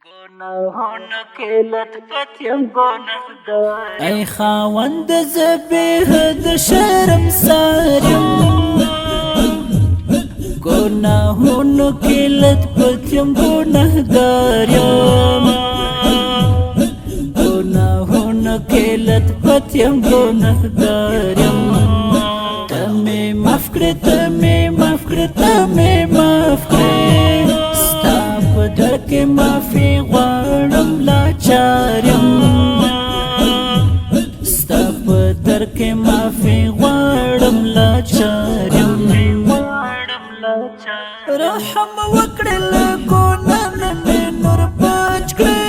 گناهونه کې لطفت یم گناهګار ای خاوند زبیح د شرم سارم گناهونه کې لطفت یم گناهګار یم گناهونه کې لطفت یم گناهګار یم تمه معاف کړه تمه معاف کړه تمه معاف کړه ستا په در کې معافي غواړم لاچار یم ستا په در کې معافي غواړم لاچار یم رحم وکړه له ګناه مې نور بچ کړې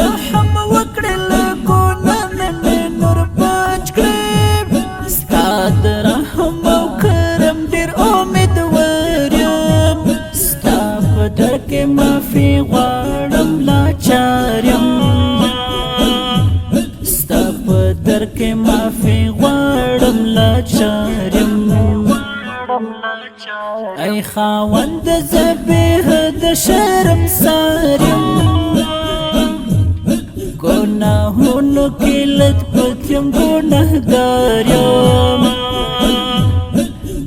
رحم وکړه له ګناه مې نور بچ کړې ستا د رحم او کرم ډېر امیدوار یم ستا په در کې معافي غواړم لاچار یم ستا په در کې معافي غواړم لاچار یم ای خاوند زبیح د شرم سارم گناهونو کې لطفت یم گناهګار یم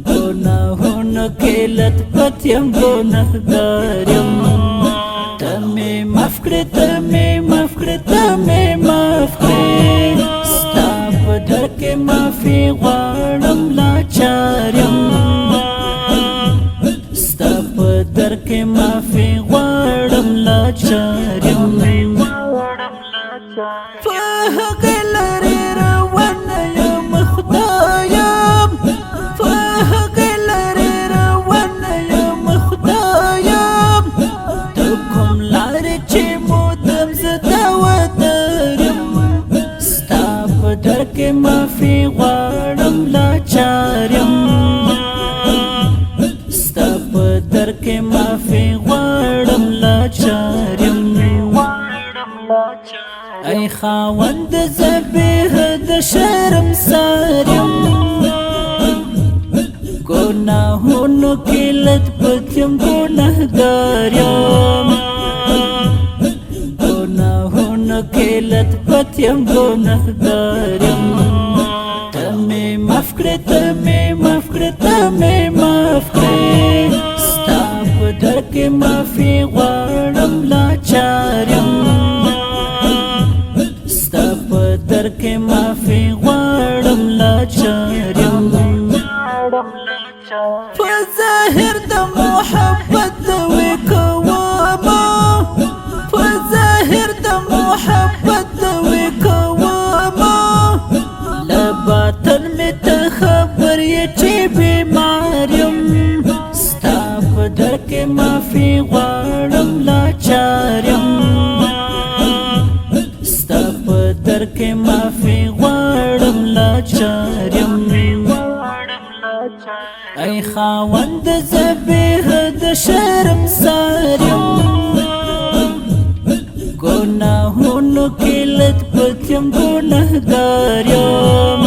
گناهونو کې لطفت یم گناهګار یم تمه معاف کړه تمه معاف کړه تمه معاف کړه ستا په در کې معافي غواړم لاچار یم ستا په در کې معافي غواړم لاچار یم په هغې لارې روانه یم خدایم په هغې لارې روانه یم خدایم د کوم لارې چې مودم زه دوادار یم ستا په در کې معافي غواړم لاچار یم ستا په در کې معافي غواړم لاچار یم ای خاوند زبیح د شرم سارم گناهونو کې لطفت یم گناهګار یم گناهونو کې لطفت یم گناهګار یم تمه معاف کړه تمه معاف کړه تمه معاف کړه ستا په در کې معافي غواړم لاچار یم ستا په در کې معافي غواړم لاچار یم په ظاهر د محبت دوی کومه په ظاهر د محبت دوی کومه له باطن مې ته خبر یې چې بیمار یم ستا په در کې معافي غواړم لاچار یم ستا په در کې معافي غواړم لاچار یم ای خاوند زبیح د شرم سارم گناهونو کې لطفت یم گناهګار یم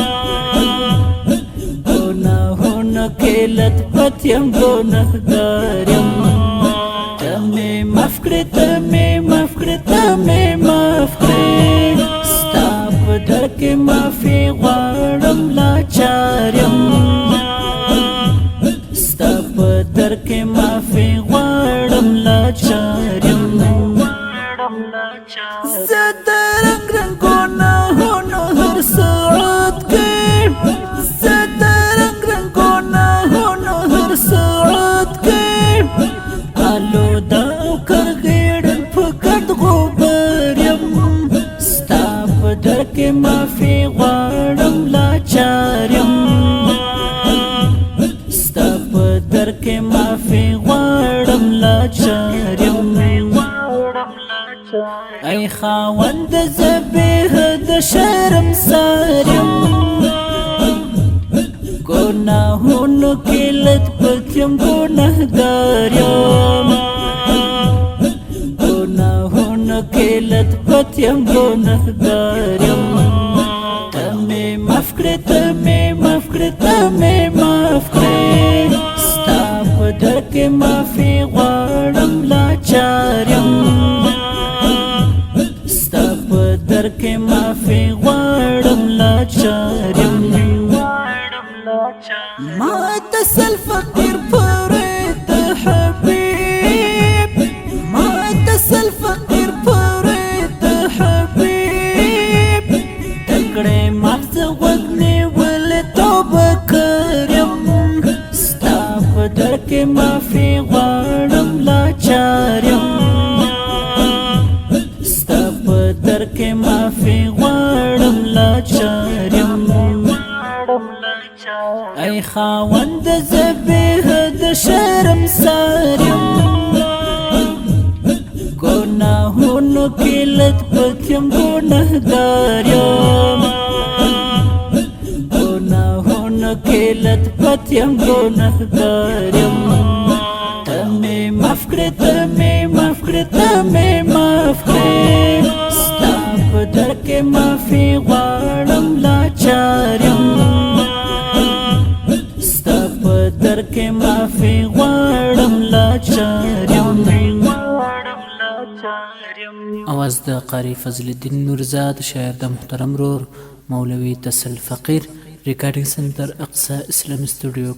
گناهونو کې لطفت یم گناهګار یم تمه معاف کړه تمه معاف کړه تمه معاف کړه ستا په در کې معافي غواړم لاچار یم ستا په در کې معافي غواړم لاچار یم زه د رنګ رنګ ګناهونو هر ساعت کې زه د رنګ رنګ ګناهونو هر ساعت کې آلوده او کرغېړن په ګډ غبار یم ستا په در کې معافي غواړم لاچار یم ستا په در کې معافي غواړم لاچار یم ای خاوند زبیح د شرم سارم گناهونو کې لطفت یم گناهګار یم گناهونو کې لطفت یم گناهګار یم تمه معاف کړه تمه معاف کړه تمه معاف کړه ستا په در کې معافي غواړم لاچار یم تسل فقیر فرید حبیب تکڑے مغز وگنی ولی توبه کریم ستا په در کې معافي غواړم لاچاریم ستا په در کې معافي غواړم لاچاریم ای خاوند زبیح د شرم ساریم گناهونو کې لت پت یم ګناهګار گناهونو کې لت پت یم ګناهګار ته مې معاف کړې ته مې معاف کړې ته مې معاف کړې ستا په در کې معافي غواړم لاچار یم ستا په در کې معافي غواړم لاچار یم आवाज د قاری فضل الدین نورزاد شاعر د محترم رور مولوی تسل فقیر ریکارډینګ سنټر اقصی اسلامي سټوډیو